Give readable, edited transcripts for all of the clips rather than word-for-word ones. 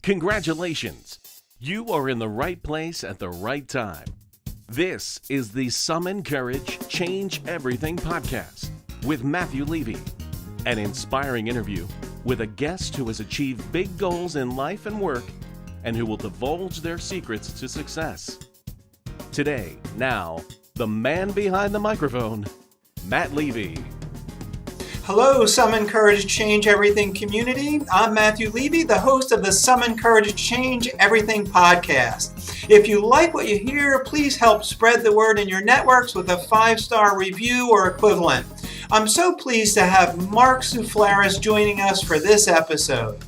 Congratulations! You are in the right place at the right time. This is the Summon Courage, Change Everything podcast with Matthew Levy, an inspiring interview with a guest who has achieved big goals in life and work and who will divulge their secrets to success. Today, now, the man behind the microphone, Matt Levy. Hello, Summon Courage, Change Everything community. I'm Matthew Levy, the host of the Summon Courage, Change Everything podcast. If you like what you hear, please help spread the word in your networks with a 5-star review or equivalent. I'm so pleased to have Mark Soufleris joining us for this episode.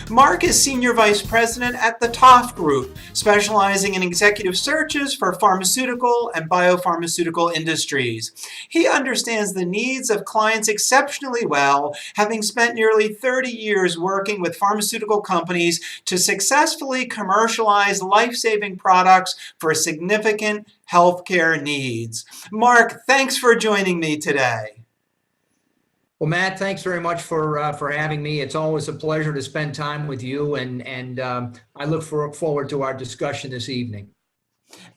Mark is Senior Vice President at the Toft Group, specializing in executive searches for pharmaceutical and biopharmaceutical industries. He understands the needs of clients exceptionally well, having spent nearly 30 years working with pharmaceutical companies to successfully commercialize life-saving products for significant healthcare needs. Mark, thanks for joining me today. Well, Matt, thanks very much for having me. It's always a pleasure to spend time with you, and I look forward to our discussion this evening.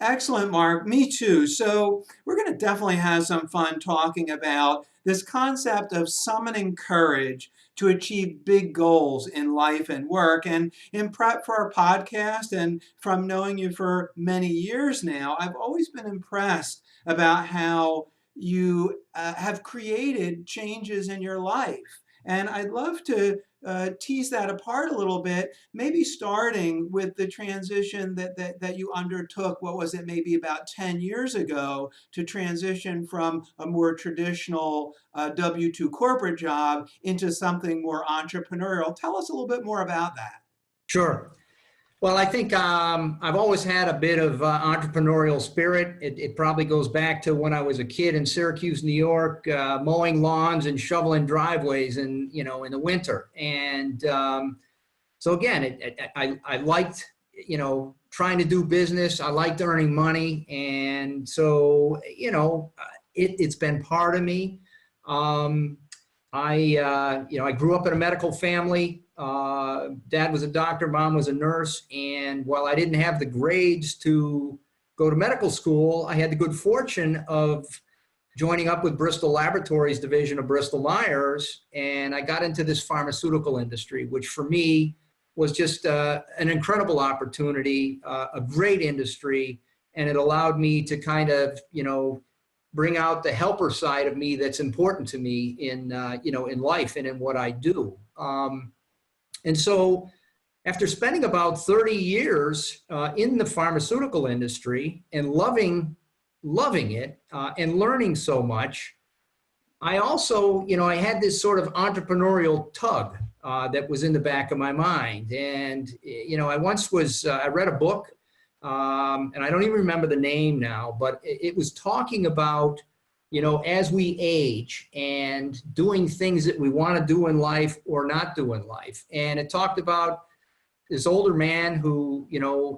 Excellent, Mark. Me too. So we're going to definitely have some fun talking about this concept of summoning courage to achieve big goals in life and work. And in prep for our podcast and from knowing you for many years now, I've always been impressed about how you have created changes in your life. And I'd love to tease that apart a little bit, maybe starting with the transition that you undertook, what was it, maybe about 10 years ago, to transition from a more traditional W-2 corporate job into something more entrepreneurial. Tell us a little bit more about that. Sure. Well, I think I've always had a bit of entrepreneurial spirit. It probably goes back to when I was a kid in Syracuse, New York, mowing lawns and shoveling driveways in the winter. And so again, I liked, trying to do business. I liked earning money. And so, it's been part of me. I grew up in a medical family. Dad was a doctor, mom was a nurse, and while I didn't have the grades to go to medical school, I had the good fortune of joining up with Bristol Laboratories division of Bristol Myers, and I got into this pharmaceutical industry, which for me was just an incredible opportunity, a great industry, and it allowed me to kind of, bring out the helper side of me that's important to me in life and in what I do. And so after spending about 30 years in the pharmaceutical industry and loving it and learning so much, I also, I had this sort of entrepreneurial tug that was in the back of my mind. And, I once I read a book, and I don't even remember the name now, but it was talking about, as we age and doing things that we want to do in life or not do in life. And it talked about this older man who,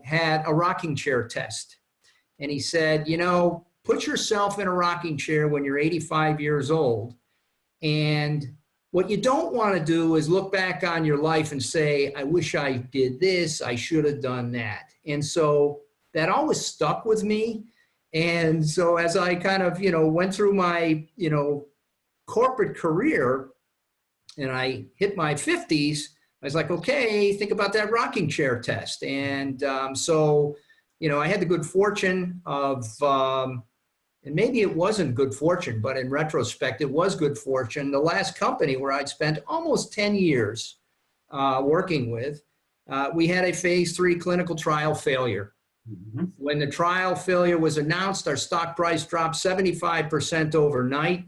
had a rocking chair test. And he said, put yourself in a rocking chair when you're 85 years old. And what you don't want to do is look back on your life and say, I wish I did this, I should have done that. And so that always stuck with me. And so as I kind of, went through my, corporate career and I hit my 50s, I was like, okay, think about that rocking chair test. And so, I had the good fortune of, and maybe it wasn't good fortune, but in retrospect, it was good fortune. The last company where I'd spent almost 10 years working with, we had a phase 3 clinical trial failure. Mm-hmm. When the trial failure was announced, our stock price dropped 75% overnight.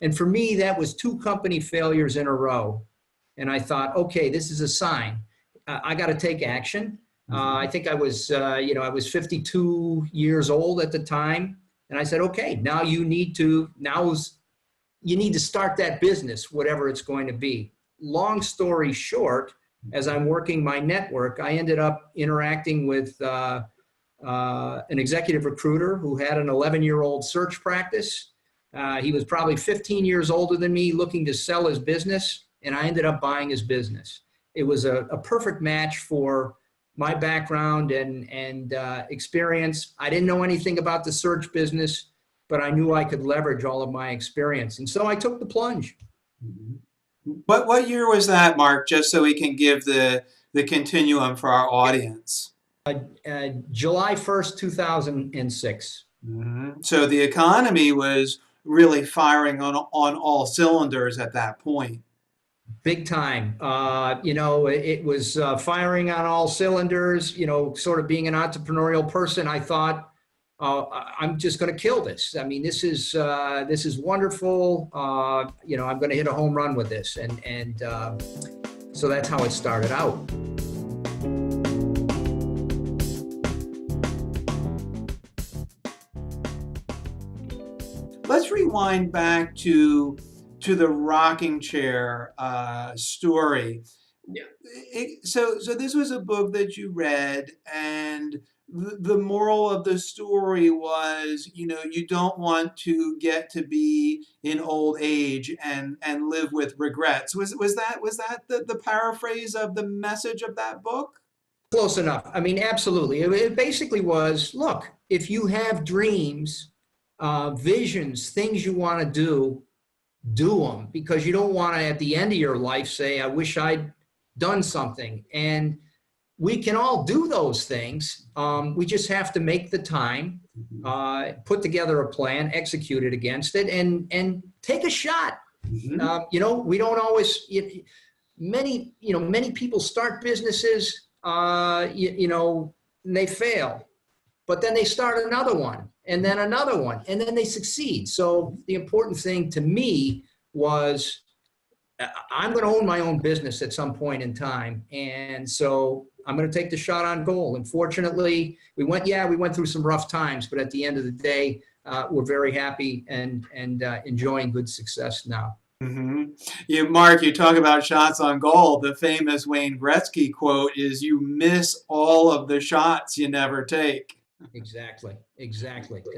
And for me, that was 2 company failures in a row. And I thought, okay, this is a sign. I got to take action. I think I was 52 years old at the time. And I said, okay, now you need to start that business, whatever it's going to be. Long story short, as I'm working my network, I ended up interacting with an executive recruiter who had an 11-year-old search practice. He was probably 15 years older than me, looking to sell his business, and I ended up buying his business. It was a perfect match for my background and experience. I didn't know anything about the search business, but I knew I could leverage all of my experience. And so I took the plunge. What year was that, Mark, just so we can give the continuum for our audience? July 1st, 2006. So the economy was really firing on all cylinders at that point. Big time. It was firing on all cylinders. Sort of being an entrepreneurial person, I thought, I'm just going to kill this. I mean, this is wonderful. I'm going to hit a home run with this, and so that's how it started out. Let's rewind back to the rocking chair story. Yeah. So this was a book that you read, and the moral of the story was, you don't want to get to be in old age and live with regrets. Was that the paraphrase of the message of that book? Close enough. I mean, absolutely. It basically was, look, if you have dreams, visions, things you want to do them, because you don't want to, at the end of your life, say, I wish I'd done something. And we can all do those things. We just have to make the time, put together a plan, execute it against it, and take a shot. Mm-hmm. We don't always, many people start businesses, and they fail, but then they start another one, and then another one, and then they succeed. So the important thing to me was, I'm going to own my own business at some point in time. And so I'm going to take the shot on goal. And fortunately, we went through some rough times, but at the end of the day, we're very happy and enjoying good success now. Mm-hmm. Mark, you talk about shots on goal. The famous Wayne Gretzky quote is, "You miss all of the shots you never take." Exactly.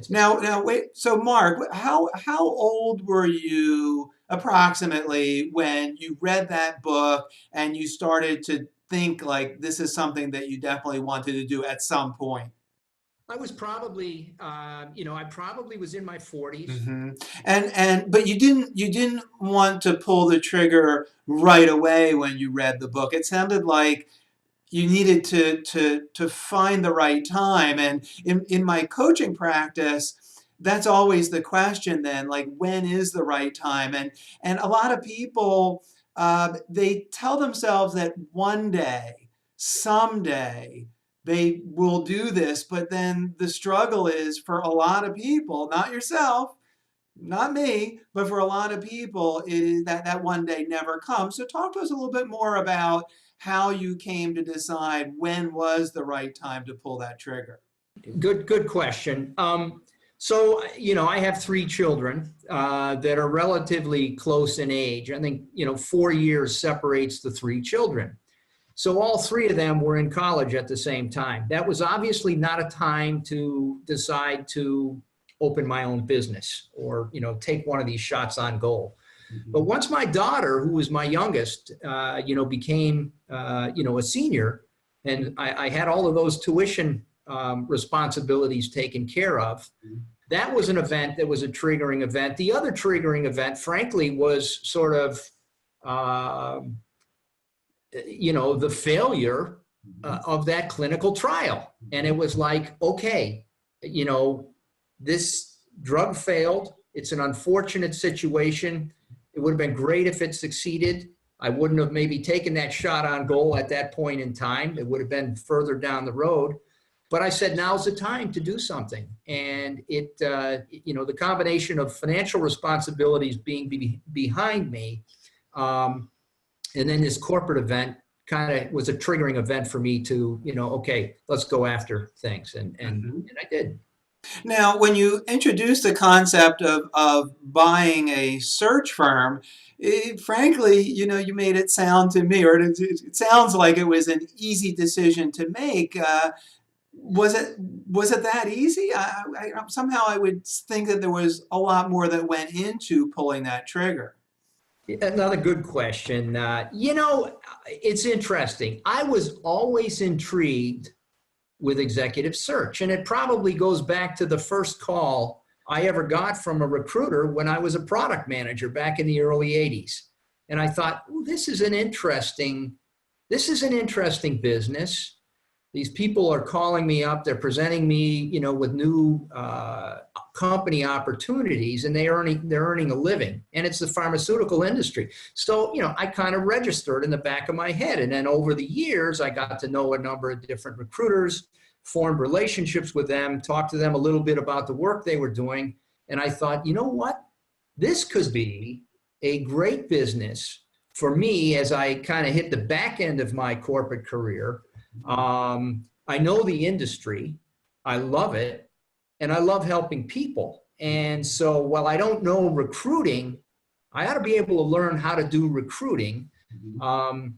Now wait. So Mark, how old were you approximately when you read that book and you started to think like this is something that you definitely wanted to do at some point? I was probably, I probably was in my 40s. Mm-hmm. But you didn't want to pull the trigger right away when you read the book. It sounded like you needed to find the right time. And in my coaching practice, that's always the question then, like, when is the right time? And a lot of people, they tell themselves that one day, someday, they will do this. But then the struggle is, for a lot of people, not yourself, not me, but for a lot of people, it is that one day never comes. So talk to us a little bit more about how you came to decide when was the right time to pull that trigger. Good question. So, I have 3 children that are relatively close in age. I think, 4 years separates the 3 children. So all 3 of them were in college at the same time. That was obviously not a time to decide to open my own business or, take one of these shots on goal. Mm-hmm. But once my daughter, who was my youngest, became, a senior, and I had all of those tuition responsibilities taken care of, mm-hmm. That was an event that was a triggering event. The other triggering event, frankly, was sort of, the failure of that clinical trial. And it was like, okay, this drug failed. It's an unfortunate situation. It would have been great if it succeeded. I wouldn't have maybe taken that shot on goal at that point in time. It would have been further down the road. But I said, now's the time to do something. And the combination of financial responsibilities being behind me, and then this corporate event kind of was a triggering event for me to, okay, let's go after things. And I did. Now, when you introduced the concept of buying a search firm, frankly, you made it sound to me, or it sounds like it was an easy decision to make. Was it that easy? Somehow I would think that there was a lot more that went into pulling that trigger. Another good question. It's interesting. I was always intrigued with executive search, and it probably goes back to the first call I ever got from a recruiter when I was a product manager back in the early 80s. And I thought, this is an interesting business. These people are calling me up. They're presenting me, with new company opportunities, and they're earning a living. And it's the pharmaceutical industry. So, I kind of registered in the back of my head. And then over the years, I got to know a number of different recruiters, formed relationships with them, talked to them a little bit about the work they were doing. And I thought, you know what? This could be a great business for me as I kind of hit the back end of my corporate career. I know the industry, I love it, and I love helping people. And so while I don't know recruiting, I ought to be able to learn how to do recruiting. And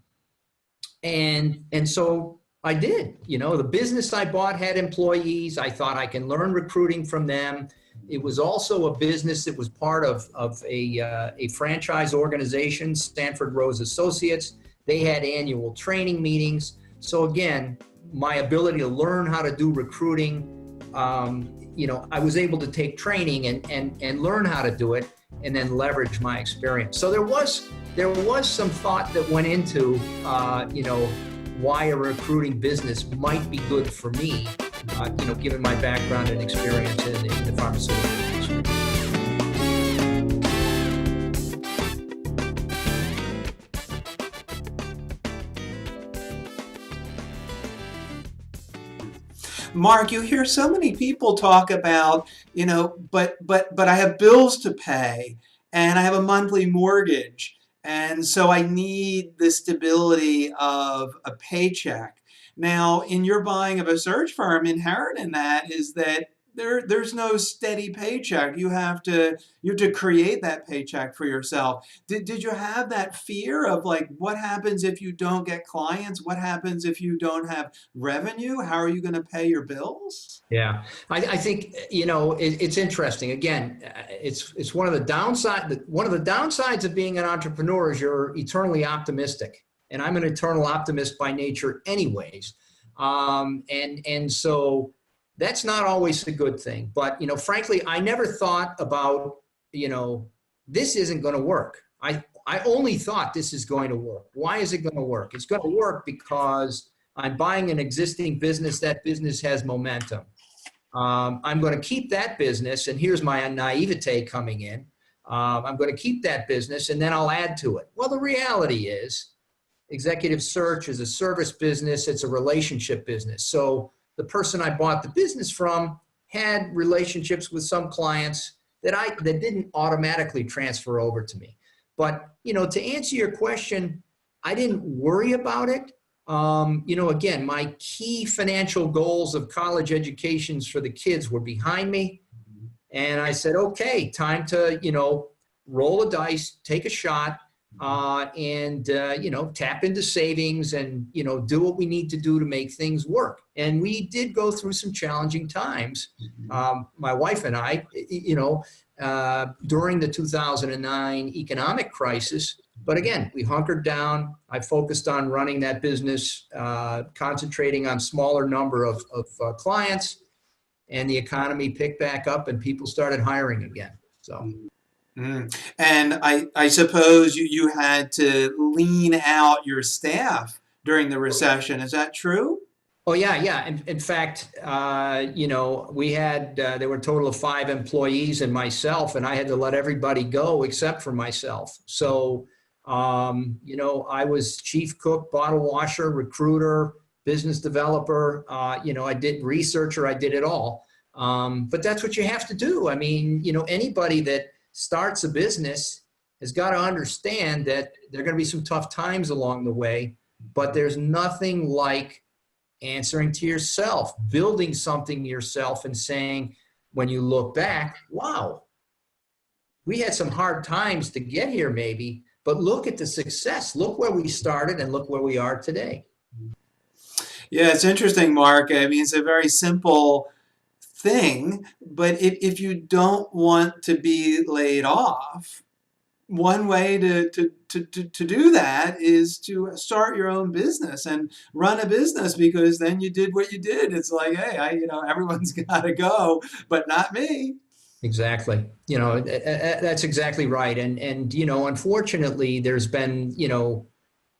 so I did. The business I bought had employees. I thought I can learn recruiting from them. It was also a business that was part of a franchise organization, Stanford Rose Associates. They had annual training meetings. So again, my ability to learn how to do recruiting, I was able to take training and learn how to do it and then leverage my experience. So there was some thought that went into, why a recruiting business might be good for me, given my background and experience in the pharmaceutical industry. Mark, you hear so many people talk about, but I have bills to pay and I have a monthly mortgage. And so I need the stability of a paycheck. Now, in your buying of a search firm, inherent in that is that there's no steady paycheck. You have to create that paycheck for yourself. Did you have that fear of like, what happens if you don't get clients? What happens if you don't have revenue? How are you going to pay your bills? Yeah, I think, it's interesting. Again, it's one of the downsides of being an entrepreneur is you're eternally optimistic. And I'm an eternal optimist by nature anyways. And so that's not always a good thing. But, frankly, I never thought about, this isn't going to work. I only thought this is going to work. Why is it going to work? It's going to work because I'm buying an existing business. That business has momentum. I'm going to keep that business. And here's my naivete coming in. I'm going to keep that business and then I'll add to it. Well, the reality is executive search is a service business. It's a relationship business. So the person I bought the business from had relationships with some clients that didn't automatically transfer over to me. But, to answer your question, I didn't worry about it. Again, my key financial goals of college educations for the kids were behind me. And I said, okay, time to, roll the dice, take a shot, and tap into savings and, do what we need to do to make things work. And we did go through some challenging times. My wife and I, during the 2009 economic crisis. But again, we hunkered down. I focused on running that business, concentrating on smaller number of clients, and the economy picked back up and people started hiring again. So. And I suppose you had to lean out your staff during the recession. Is that true? Oh, yeah. In fact, we had, there were a total of 5 employees and myself, and I had to let everybody go except for myself. So, I was chief cook, bottle washer, recruiter, business developer, I did researcher, I did it all. But that's what you have to do. I mean, anybody that starts a business has got to understand that there are going to be some tough times along the way, but there's nothing like answering to yourself, building something yourself and saying, when you look back, wow, we had some hard times to get here maybe, but look at the success. Look where we started and look where we are today. Yeah, it's interesting, Mark. I mean, it's a very simple thing, but if you don't want to be laid off, one way to do that is to start your own business and run a business, because then you did what you did. It's like, hey, everyone's got to go, but not me. Exactly. That's exactly right. And unfortunately, there's been,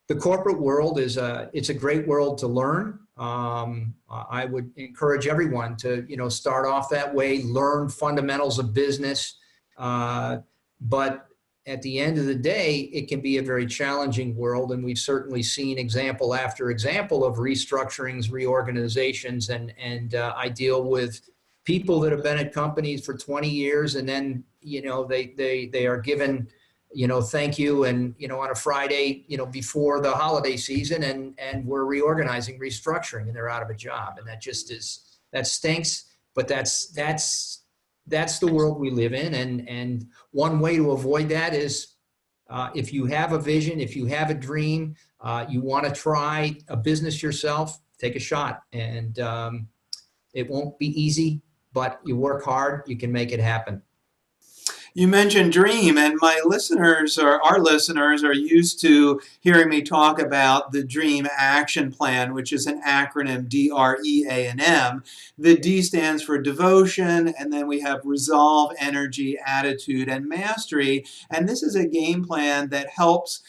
the corporate world it's a great world to learn. I would encourage everyone to, start off that way, learn fundamentals of business. But at the end of the day, it can be a very challenging world. And we've certainly seen example after example of restructurings, reorganizations, and I deal with people that have been at companies for 20 years, and then, they are given, thank you, and, on a Friday, before the holiday season, and we're reorganizing, restructuring, and they're out of a job. And that stinks, but that's the world we live in. And one way to avoid that is, if you have a vision, if you have a dream, you want to try a business yourself, take a shot. And it won't be easy, but you work hard, you can make it happen. You mentioned dream, and our listeners are used to hearing me talk about the Dream Action Plan, which is an acronym, DREAM. The D stands for devotion, and then we have resolve, energy, attitude, and mastery. And this is a game plan that helps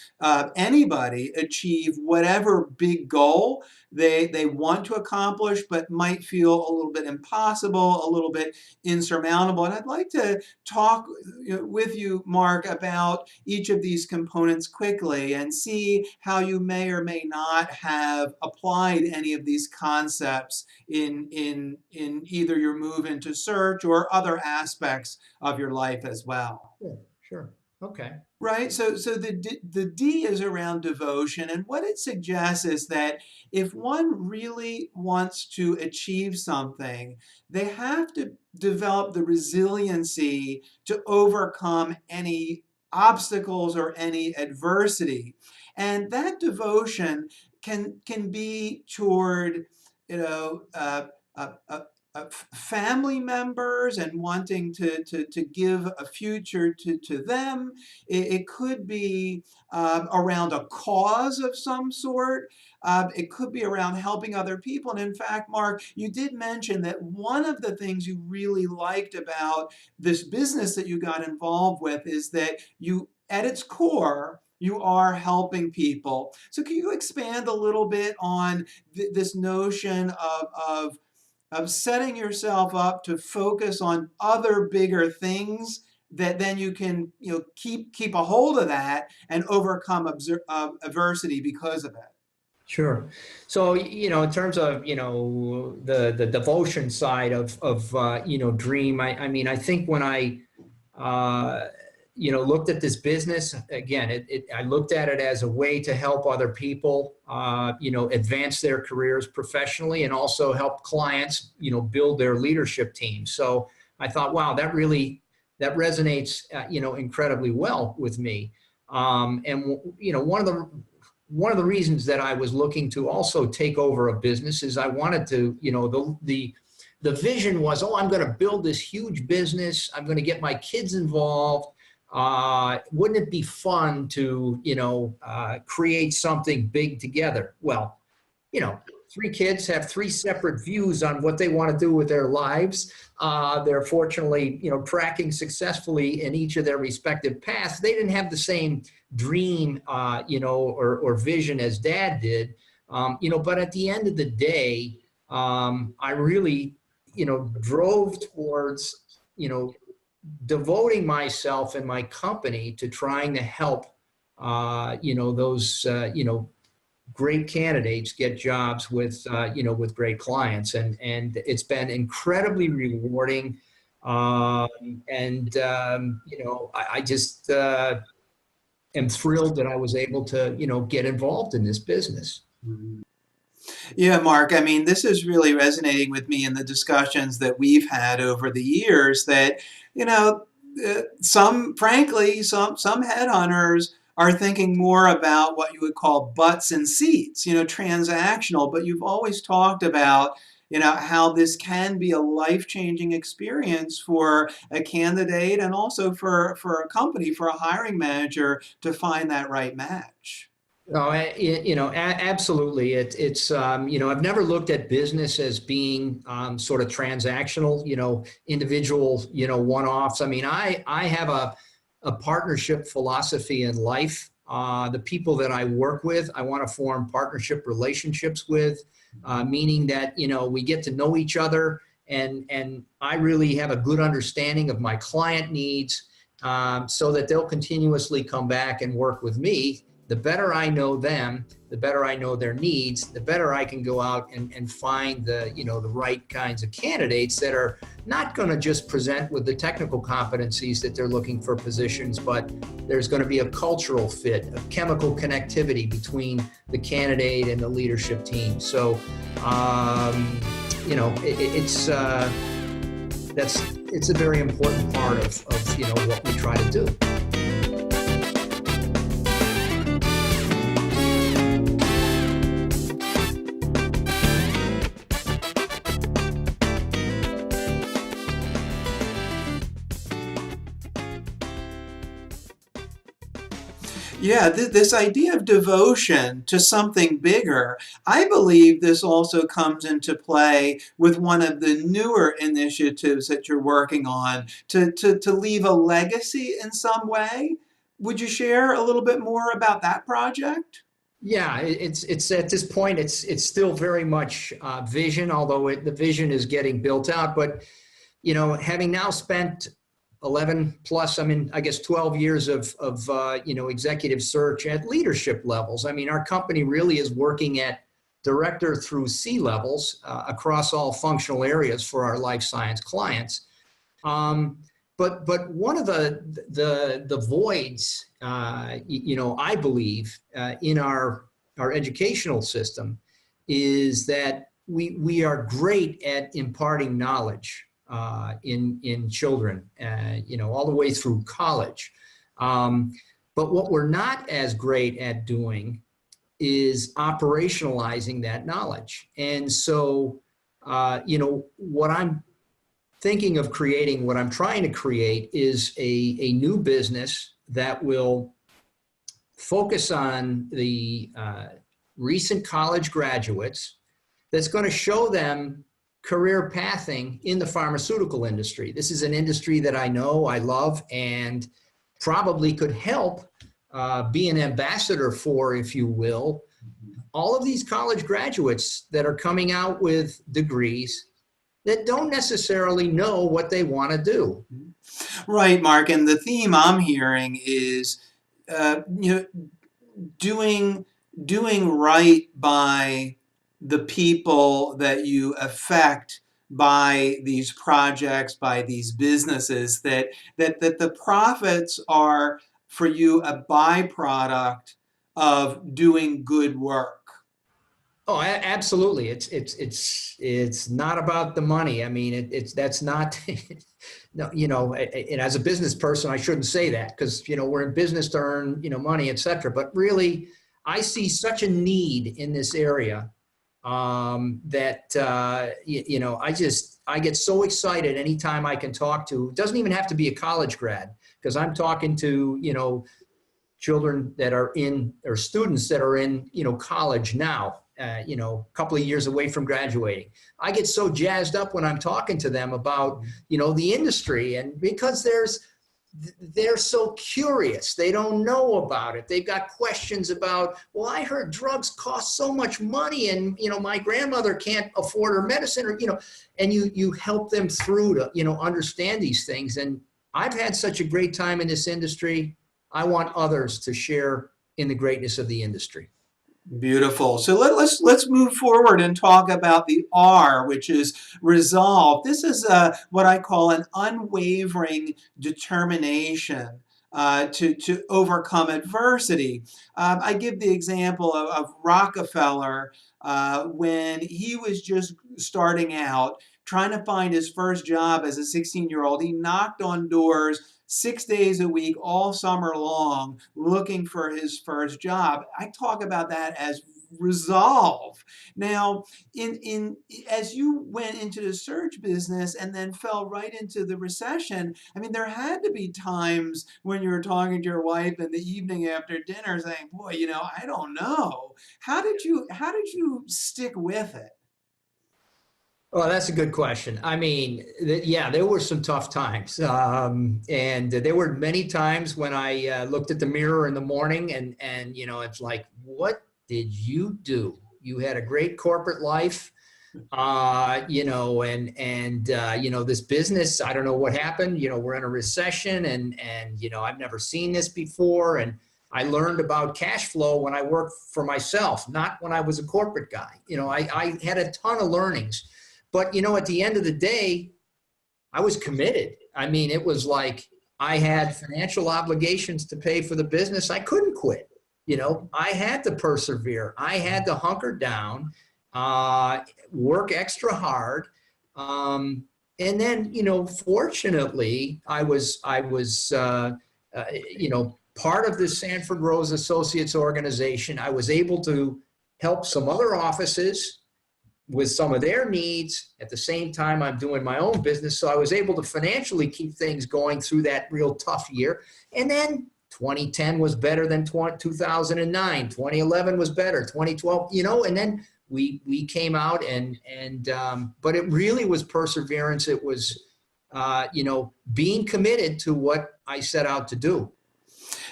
anybody achieve whatever big goal they want to accomplish, but might feel a little bit impossible, a little bit insurmountable. And I'd like to talk with you, Mark, about each of these components quickly and see how you may or may not have applied any of these concepts in either your move into search or other aspects of your life as well. Sure. Okay. Right. So the D is around devotion, and what it suggests is that if one really wants to achieve something, they have to develop the resiliency to overcome any obstacles or any adversity. And that devotion can be toward, you know, family members and wanting to give a future to them. It could be around a cause of some sort. It could be around helping other people. And in fact, Mark, you did mention that one of the things you really liked about this business that you got involved with is that you, at its core, you are helping people. So can you expand a little bit on this notion of setting yourself up to focus on other bigger things that then you can, keep a hold of that and overcome adversity because of it? Sure. So, in terms of, the devotion side of Dream, I think when I, looked at this business, again, I looked at it as a way to help other people, advance their careers professionally, and also help clients, build their leadership team. So I thought, wow, that resonates, incredibly well with me. And, one of the reasons that I was looking to also take over a business is I wanted to, the vision was, I'm going to build this huge business. I'm going to get my kids involved. Wouldn't it be fun to, create something big together? Well, 3 kids have 3 separate views on what they want to do with their lives. They're fortunately, tracking successfully in each of their respective paths. They didn't have the same dream, or vision as Dad did. But at the end of the day, I really, drove towards, devoting myself and my company to trying to help, those, great candidates get jobs with, with great clients. And it's been incredibly rewarding. I just am thrilled that I was able to, get involved in this business. Yeah, Mark, I mean, this is really resonating with me in the discussions that we've had over the years that, you know, frankly, some headhunters are thinking more about what you would call butts and seats, transactional, but you've always talked about, how this can be a life-changing experience for a candidate and also for a company, for a hiring manager to find that right match. No, absolutely. I've never looked at business as being sort of transactional, individual, one-offs. I mean, I have a partnership philosophy in life. The people that I work with, I want to form partnership relationships with, meaning that, we get to know each other and I really have a good understanding of my client needs, so that they'll continuously come back and work with me. The better I know them, the better I know their needs, the better I can go out and find the right kinds of candidates that are not going to just present with the technical competencies that they're looking for positions, but there's going to be a cultural fit, a chemical connectivity between the candidate and the leadership team. So, it's a very important part of what we try to do. Yeah, this idea of devotion to something bigger, I believe this also comes into play with one of the newer initiatives that you're working on to leave a legacy in some way. Would you share a little bit more about that project? Yeah, it's at this point, it's still very much vision, although the vision is getting built out. But having now spent 11 plus, 12 years of executive search at leadership levels. I mean, our company really is working at director through C levels across all functional areas for our life science clients. But one of the voids, I believe, in our educational system is that we are great at imparting knowledge in children, all the way through college. But what we're not as great at doing is operationalizing that knowledge. And so, what I'm thinking of creating, what I'm trying to create is a new business that will focus on the recent college graduates, that's going to show them career pathing in the pharmaceutical industry. This is an industry that I know, I love, and probably could help be an ambassador for, if you will, all of these college graduates that are coming out with degrees that don't necessarily know what they want to do. Right, Mark. And the theme I'm hearing is, doing right by the people that you affect by these projects, by these businesses, that the profits are for you a byproduct of doing good work. Oh, absolutely. It's not about the money. I mean, that's not, no, and as a business person, I shouldn't say that because, we're in business to earn, money, et cetera. But really, I see such a need in this area that, I get so excited anytime I can talk to, it doesn't even have to be a college grad, because I'm talking to, children that are in, or students that are in, college now, a couple of years away from graduating. I get so jazzed up when I'm talking to them about, the industry, and because they're so curious. They don't know about it. They've got questions about, well, I heard drugs cost so much money and, my grandmother can't afford her medicine, or, and you help them through to, understand these things. And I've had such a great time in this industry. I want others to share in the greatness of the industry. Beautiful. So let's move forward and talk about the R, which is resolve. This is what I call an unwavering determination to overcome adversity. I give the example of Rockefeller when he was just starting out, trying to find his first job as a 16-year-old. He knocked on doors 6 days a week, all summer long, looking for his first job. I talk about that as resolve. Now, in as you went into the search business and then fell right into the recession, I mean, there had to be times when you were talking to your wife in the evening after dinner saying, boy, I don't know. How did you stick with it? Well, that's a good question. I mean, yeah, there were some tough times. And there were many times when I looked at the mirror in the morning and it's like, what did you do? You had a great corporate life, this business, I don't know what happened. We're in a recession and I've never seen this before. And I learned about cash flow when I worked for myself, not when I was a corporate guy. I had a ton of learnings. But, at the end of the day, I was committed. I mean, it was like I had financial obligations to pay for the business. I couldn't quit. I had to persevere. I had to hunker down, work extra hard. And then, fortunately, I was part of the Sanford Rose Associates organization. I was able to help some other offices with some of their needs. At the same time, I'm doing my own business. So I was able to financially keep things going through that real tough year. And then 2010 was better than 2009. 2011 was better. 2012, and then we came out but it really was perseverance. It was, being committed to what I set out to do.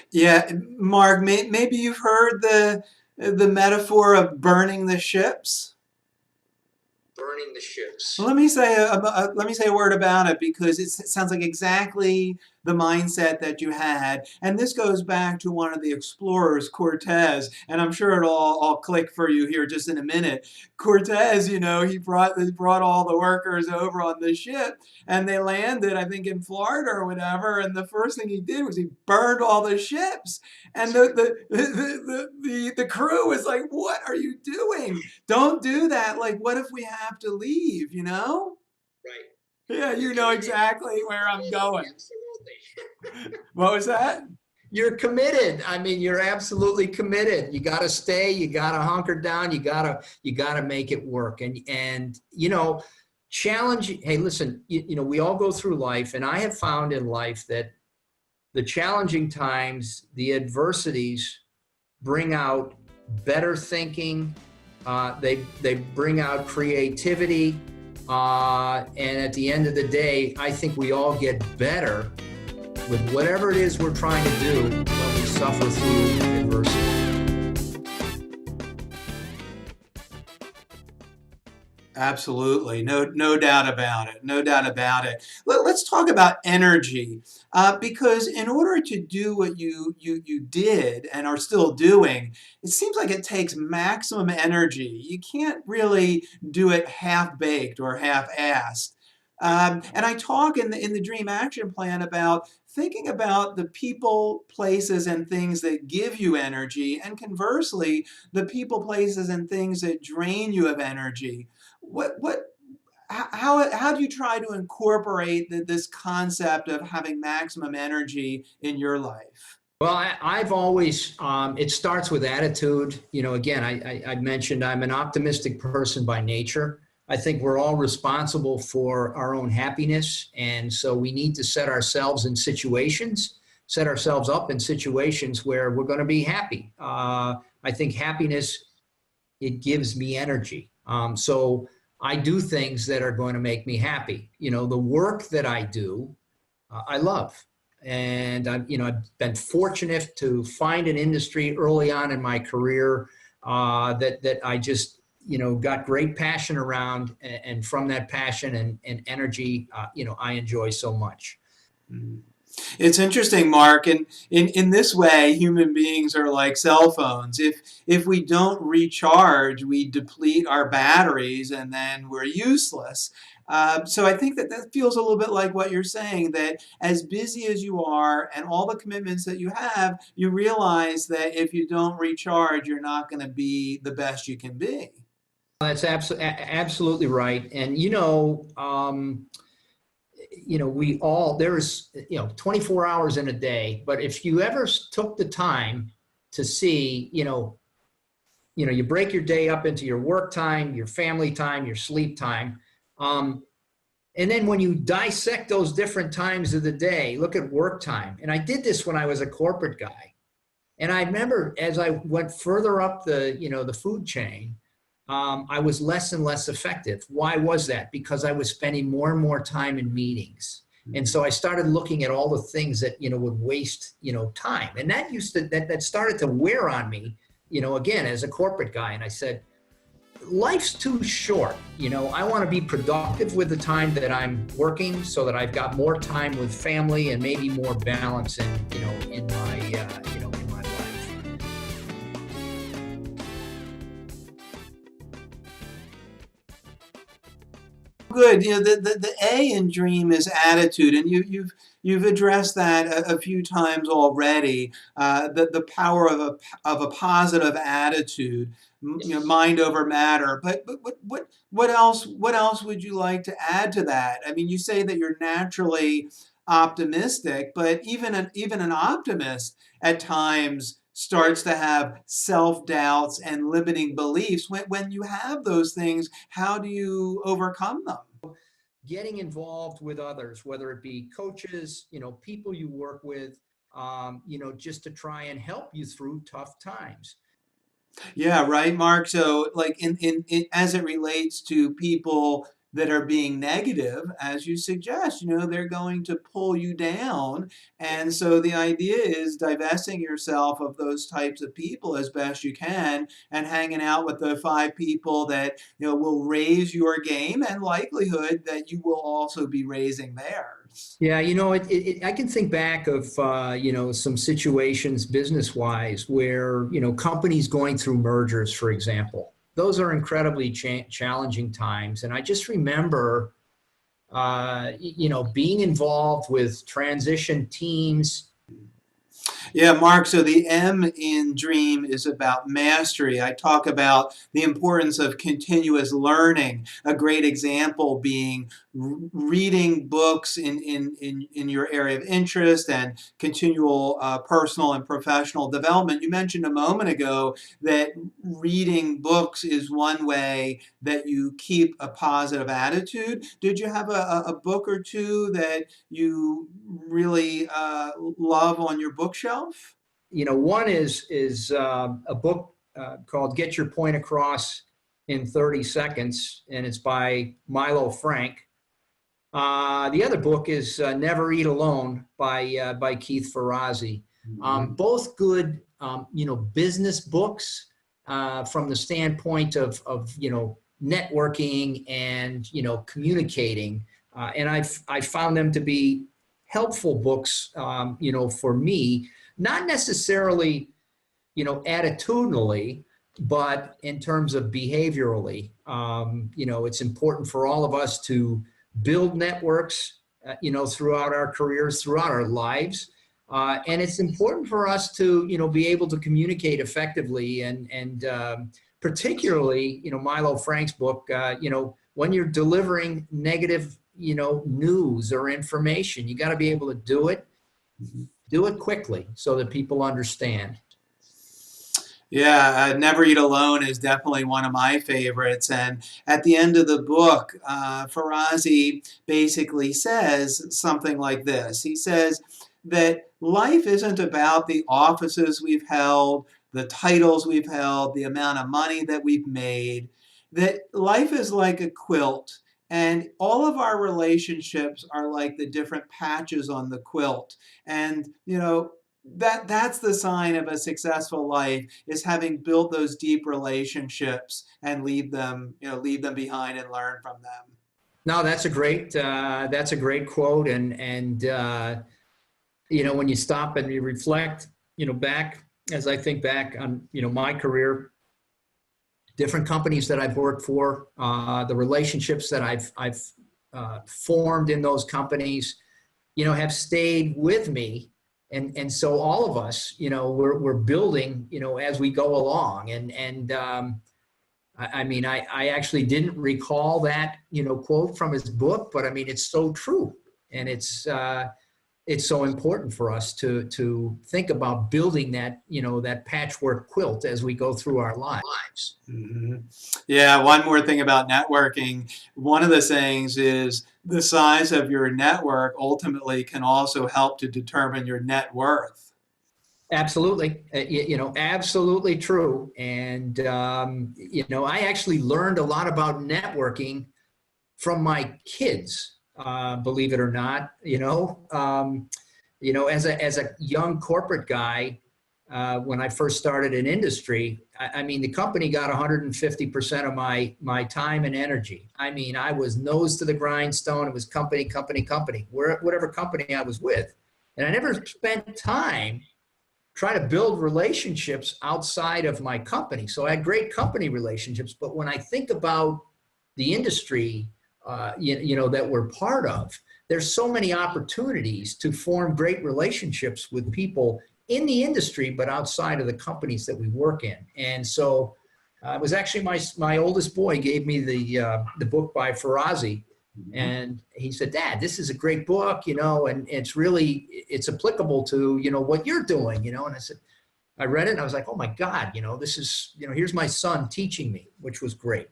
Yeah, Mark, maybe you've heard the metaphor of burning the ships. Burning the ships. Well, let me say a word about it, because it sounds like exactly the mindset that you had. And this goes back to one of the explorers, Cortez, and I'm sure it'll all click for you here just in a minute. Cortez, he brought all the workers over on the ship, and they landed, I think, in Florida or whatever, and the first thing he did was he burned all the ships. And the crew was like, what are you doing? Don't do that. Like, what if we have to leave, Right. Yeah, you know exactly where I'm going. Absolutely. What was that? You're committed. I mean, you're absolutely committed. You got to stay. You got to hunker down. You got to make it work. And challenge. Hey, listen. We all go through life, and I have found in life that the challenging times, the adversities, bring out better thinking. They bring out creativity. And at the end of the day, I think we all get better with whatever it is we're trying to do when we suffer through adversity. Absolutely. No doubt about it. No doubt about it. Let's talk about energy, because in order to do what you did and are still doing, it seems like it takes maximum energy. You can't really do it half-baked or half-assed. And I talk in the Dream Action Plan about thinking about the people, places, and things that give you energy, and conversely, the people, places, and things that drain you of energy. How do you try to incorporate this concept of having maximum energy in your life? Well, I've always, it starts with attitude. Again, I mentioned I'm an optimistic person by nature. I think we're all responsible for our own happiness. And so we need to set ourselves up in situations where we're going to be happy. I think happiness, it gives me energy. So I do things that are going to make me happy. The work that I do, I love. And I've been fortunate to find an industry early on in my career that I just, got great passion around, and from that passion and energy, I enjoy so much. It's interesting, Mark, and in this way, human beings are like cell phones. If we don't recharge, we deplete our batteries, and then we're useless. So I think that feels a little bit like what you're saying, that as busy as you are and all the commitments that you have, you realize that if you don't recharge, you're not going to be the best you can be. That's absolutely right. And, we all, there's, 24 hours in a day, but if you ever took the time to see, you break your day up into your work time, your family time, your sleep time. And then when you dissect those different times of the day, look at work time. And I did this when I was a corporate guy. And I remember as I went further up the food chain, I was less and less effective. Why was that? Because I was spending more and more time in meetings. And so I started looking at all the things that, would waste, time. And that started to wear on me, again, as a corporate guy. And I said, life's too short. I want to be productive with the time that I'm working so that I've got more time with family and maybe more balance in my life. Good. The A in dream is attitude, and you've addressed that a few times already. The power of a positive attitude, mind over matter. But what else would you like to add to that? I mean, you say that you're naturally optimistic, but even an optimist at times starts to have self-doubts and limiting beliefs. When you have those things, how do you overcome them? Getting involved with others, whether it be coaches, people you work with, just to try and help you through tough times. Yeah, right, Mark. So, like in as it relates to people that are being negative, as you suggest, they're going to pull you down. And so the idea is divesting yourself of those types of people as best you can and hanging out with the 5 people that, will raise your game and likelihood that you will also be raising theirs. Yeah, I can think back of, some situations business-wise where, companies going through mergers, for example. Those are incredibly challenging times. And I just remember, being involved with transition teams. Yeah, Mark, so the M in dream is about mastery. I talk about the importance of continuous learning. A great example being reading books in your area of interest and continual personal and professional development. You mentioned a moment ago that reading books is one way that you keep a positive attitude. Did you have a book or two that you really love on your bookshelf? One is a book called Get Your Point Across in 30 Seconds, and it's by Milo Frank. The other book is Never Eat Alone by Keith Ferrazzi. Both good, business books from the standpoint of networking and, communicating. And I found them to be helpful books, for me, not necessarily, attitudinally, but in terms of behaviorally. It's important for all of us to build networks, throughout our careers, throughout our lives. And it's important for us to, be able to communicate effectively and particularly, Milo Frank's book, when you're delivering negative, news or information, you got to be able to do it quickly so that people understand. Yeah, Never Eat Alone is definitely one of my favorites. And at the end of the book, Ferrazzi basically says something like this. He says that life isn't about the offices we've held, the titles we've held, the amount of money that we've made, that life is like a quilt. And all of our relationships are like the different patches on the quilt. And, that's the sign of a successful life, is having built those deep relationships and leave them behind and learn from them. No, that's a great quote. And when you stop and you reflect, back, as I think back on, my career, different companies that I've worked for, the relationships that I've formed in those companies, have stayed with me. And so all of us, we're building, as we go along. And I mean, I actually didn't recall that, quote from his book, but I mean, it's so true. And it's so important for us to think about building that, that patchwork quilt as we go through our lives. Mm-hmm. Yeah, one more thing about networking. One of the sayings is the size of your network ultimately can also help to determine your net worth. Absolutely. Absolutely true. And, I actually learned a lot about networking from my kids, believe it or not, as a young corporate guy, when I first started in industry, I mean, the company got 150% of my time and energy. I mean, I was nose to the grindstone. It was company, whatever company I was with. And I never spent time trying to build relationships outside of my company. So I had great company relationships, but when I think about the industry, that we're part of, there's so many opportunities to form great relationships with people in the industry, but outside of the companies that we work in. And so it was actually my oldest boy gave me the book by Farazi. And he said, Dad, this is a great book, and it's applicable to, what you're doing, and I said, I read it and I was like, oh my God, this is, here's my son teaching me, which was great.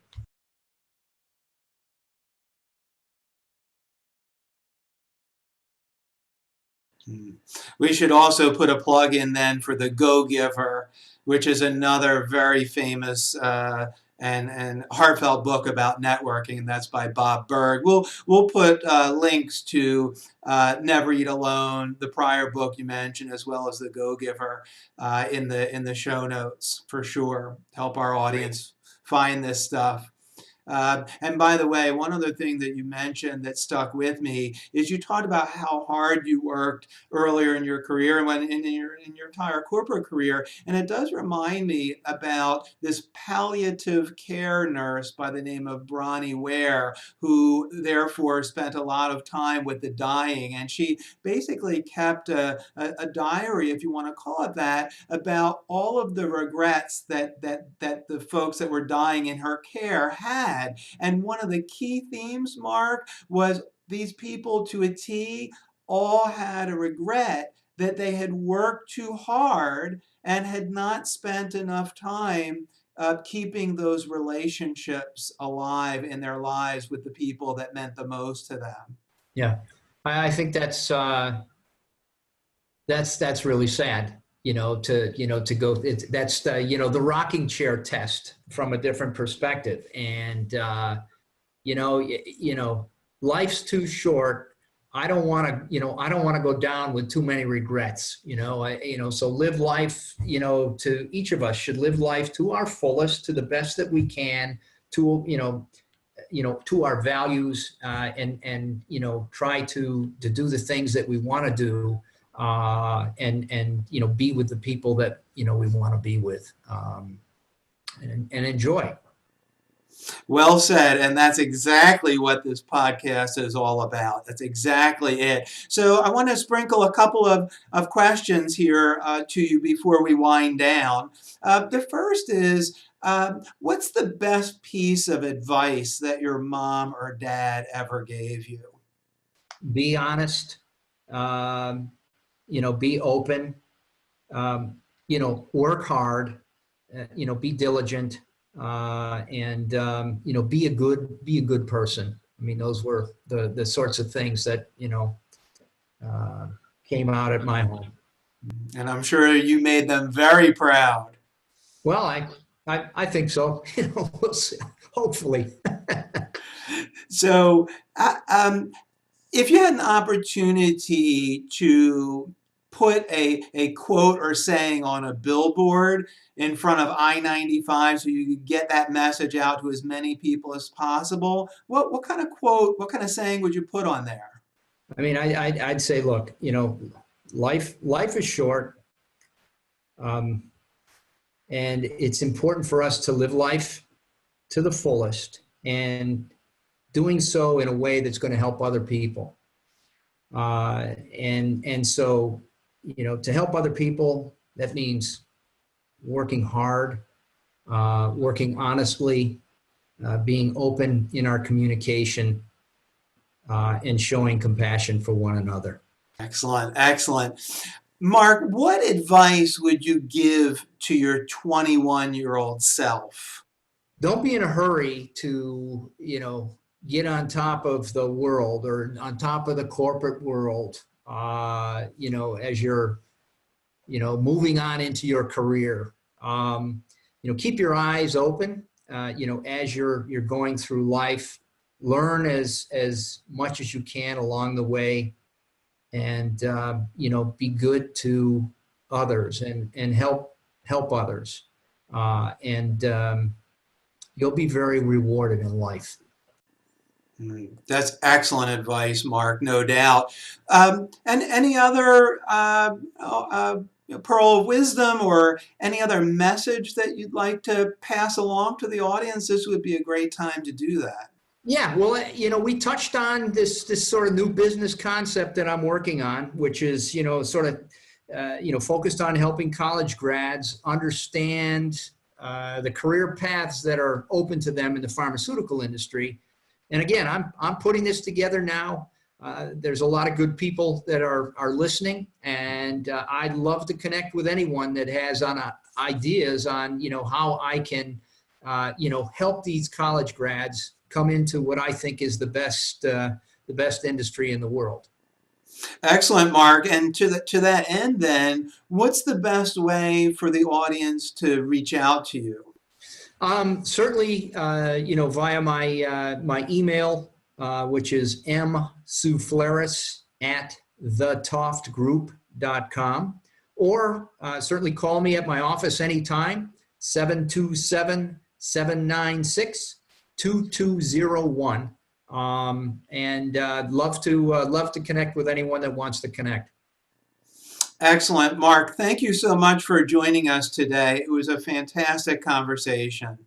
We should also put a plug in then for The Go-Giver, which is another very famous and heartfelt book about networking, and that's by Bob Berg. We'll put links to Never Eat Alone, the prior book you mentioned, as well as The Go-Giver in the show notes for sure. Help our audience find this stuff. And by the way, one other thing that you mentioned that stuck with me is you talked about how hard you worked earlier in your career and when in your entire corporate career. And it does remind me about this palliative care nurse by the name of Bronnie Ware, who therefore spent a lot of time with the dying. And she basically kept a diary, if you want to call it that, about all of the regrets that the folks that were dying in her care had. And one of the key themes, Mark, was these people to a T all had a regret that they had worked too hard and had not spent enough time keeping those relationships alive in their lives with the people that meant the most to them. Yeah, I think that's really sad. To go, that's the, the rocking chair test from a different perspective. And, life's too short. I don't want to go down with too many regrets, so live life, to each of us should live life to our fullest, to the best that we can, to, to our values, and try to do the things that we want to do. And be with the people that we want to be with, and enjoy. Well said, and that's exactly what this podcast is all about. That's exactly it. So I want to sprinkle a couple of questions here to you before we wind down. The first is, what's the best piece of advice that your mom or dad ever gave you? Be honest. Be open, work hard, be diligent, and, be a good person. I mean, those were the sorts of things that, came out at my home. And I'm sure you made them very proud. Well, I think so. We'll see. Hopefully. So, if you had an opportunity to put a quote or saying on a billboard in front of I-95 so you could get that message out to as many people as possible, what kind of quote, what kind of saying would you put on there? I mean, I'd say, look, life is short, and it's important for us to live life to the fullest, and doing so in a way that's going to help other people. And so, to help other people, that means working hard, working honestly, being open in our communication, and showing compassion for one another. Excellent, excellent. Mark, what advice would you give to your 21-year-old self? Don't be in a hurry to, get on top of the world or on top of the corporate world, as you're, moving on into your career. Keep your eyes open, as you're going through life. Learn as much as you can along the way, and be good to others and help others, and you'll be very rewarded in life. That's excellent advice, Mark, no doubt. And any other pearl of wisdom or any other message that you'd like to pass along to the audience? This would be a great time to do that. Yeah, well, we touched on this sort of new business concept that I'm working on, which is, sort of, focused on helping college grads understand the career paths that are open to them in the pharmaceutical industry. And again, I'm putting this together now. There's a lot of good people that are listening, and I'd love to connect with anyone that has ideas on, how I can, help these college grads come into what I think is the best industry in the world. Excellent, Mark. And to that end, then, what's the best way for the audience to reach out to you? Certainly, via my email, which is msoufleris@thetoftgroup.com, or certainly call me at my office anytime, 727-796-2201. And love to connect with anyone that wants to connect. Excellent, Mark. Thank you so much for joining us today. It was a fantastic conversation.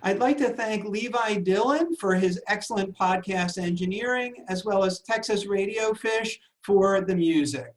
I'd like to thank Levi Dillon for his excellent podcast engineering, as well as Texas Radio Fish for the music.